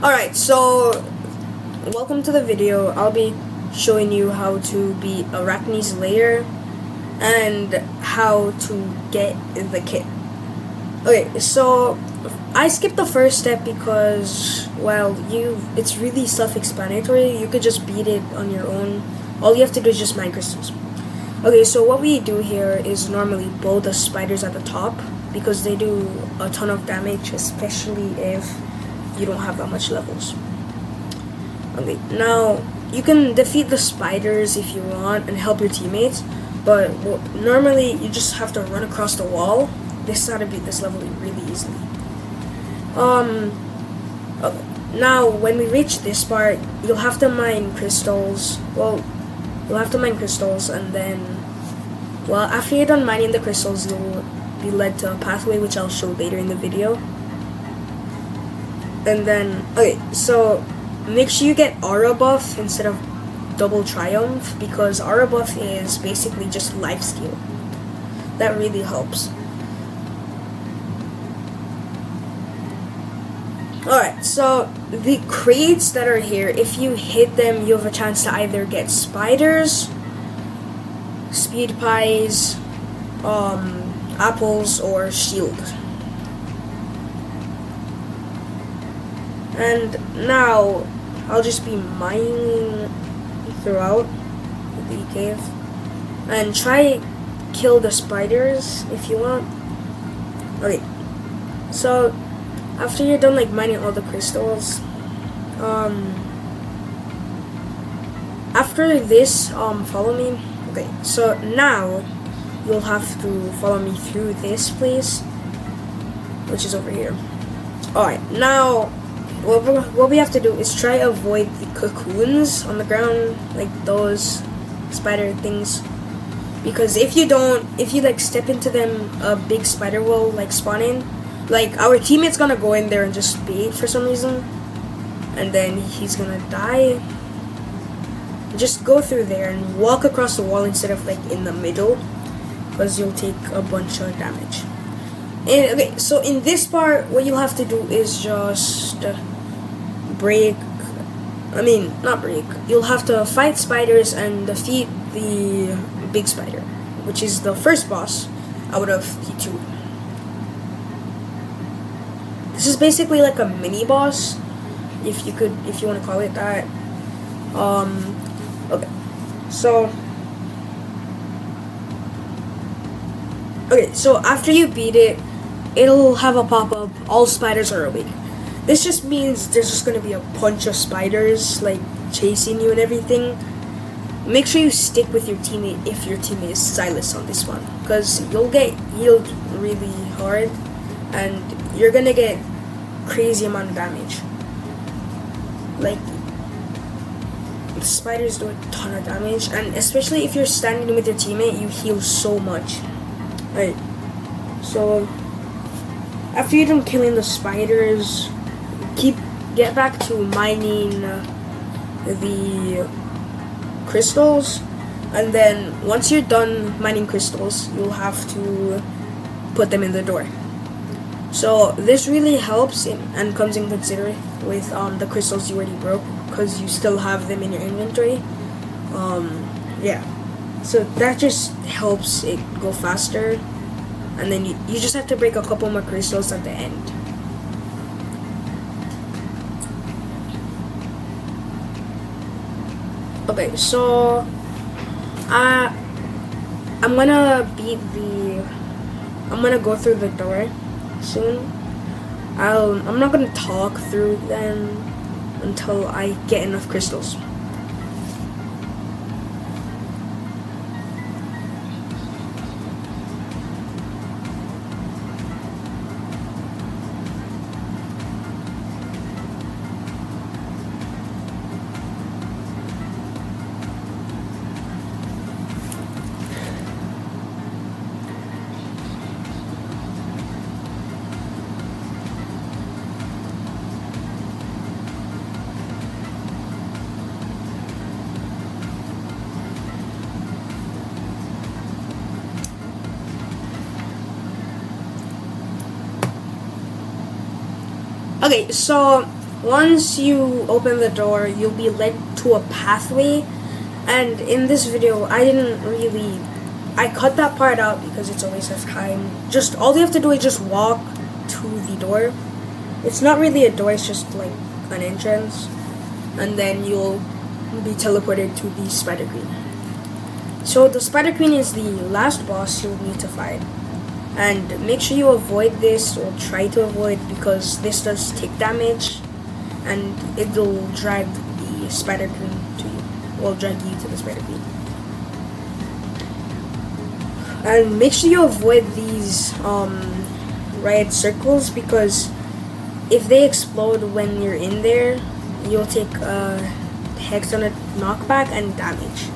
Alright, so welcome to the video. I'll be showing you how to beat Arachne's Lair and how to get the kit. Okay, so I skipped the first step because, well, it's really self-explanatory. You could just beat it on your own. All you have to do is just mine crystals. Okay, so what we do here is normally blow the spiders at the top because they do a ton of damage, especially if you don't have that much levels. Okay, now you can defeat the spiders if you want and help your teammates, but normally you just have to run across the wall. This is how to beat this level really easily. Okay. Now when we reach this part, you'll have to mine crystals. Well, you'll have to mine crystals, and then, well, after you're done mining the crystals, you'll be led to a pathway which I'll show later in the video. And then, okay, so make sure you get aura buff instead of double triumph, because aura buff is basically just life steal. That really helps. Alright, so the crates that are here, if you hit them, you have a chance to either get spiders, speed pies, apples, or shield. And now I'll just be mining throughout the cave and try kill the spiders if you want. Okay, so after you're done like mining all the crystals, after this, follow me. Okay, so now you'll have to follow me through this place, which is over here. Alright, now what we have to do is try to avoid the cocoons on the ground, like those spider things, because if you like step into them, a big spider will like spawn in. Like, our teammate's gonna go in there and just bait for some reason, and then he's gonna die. Just go through there and walk across the wall instead of like in the middle, because you'll take a bunch of damage. And okay, so in this part, what you'll have to do is just not break. You'll have to fight spiders and defeat the big spider, which is the first boss out of the two. This is basically like a mini boss, if you want to call it that. Okay, so after you beat it, it'll have a pop-up, all spiders are awake. This just means there's just gonna be a bunch of spiders like chasing you and everything. Make sure you stick with your teammate if your teammate is Silas on this one, because you'll get healed really hard and you're gonna get crazy amount of damage. Like, the spiders do a ton of damage, and especially if you're standing with your teammate, you heal so much. Right, so after you're done killing the spiders, get back to mining the crystals, and then once you're done mining crystals, you'll have to put them in the door. So this really helps and comes in consider with the crystals you already broke, because you still have them in your inventory. Yeah, so that just helps it go faster, and then you just have to break a couple more crystals at the end. Okay, so I'm gonna go through the door soon. I'm not gonna talk through them until I get enough crystals. Okay, so once you open the door, you'll be led to a pathway. And in this video, I cut that part out because it's a waste of time. Just all you have to do is just walk to the door. It's not really a door, it's just like an entrance. And then you'll be teleported to the Spider Queen. So the Spider Queen is the last boss you'll need to fight. And make sure you avoid this, or try to avoid, because this does take damage. And it'll drag the Spider Queen to you. Will drag you to the Spider Queen. And make sure you avoid these red circles, because if they explode when you're in there, you'll take hex on a knockback and damage,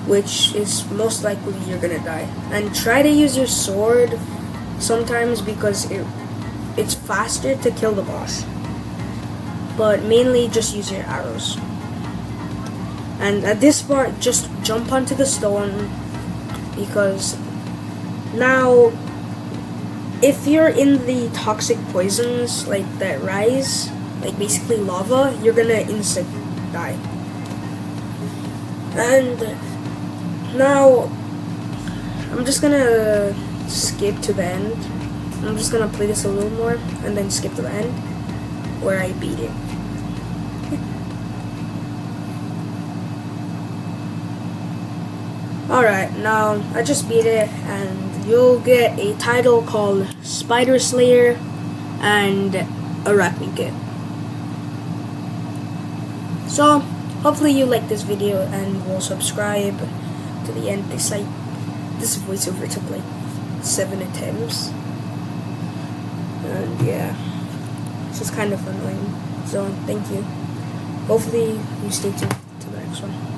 which is most likely you're gonna die. And try to use your sword sometimes, because it's faster to kill the boss. But mainly just use your arrows. And at this part, just jump onto the stone, because now if you're in the toxic poisons like that rise, like basically lava, you're gonna instant die. And now I'm just gonna skip to the end. I'm just gonna play this a little more and then skip to the end where I beat it. Alright, now I just beat it, and you'll get a title called Spider Slayer and Arachne Kit. So, hopefully you like this video and will subscribe to the end. This voiceover took like 7 attempts. And yeah, it's just kind of annoying. So, thank you. Hopefully you stay tuned to the next one.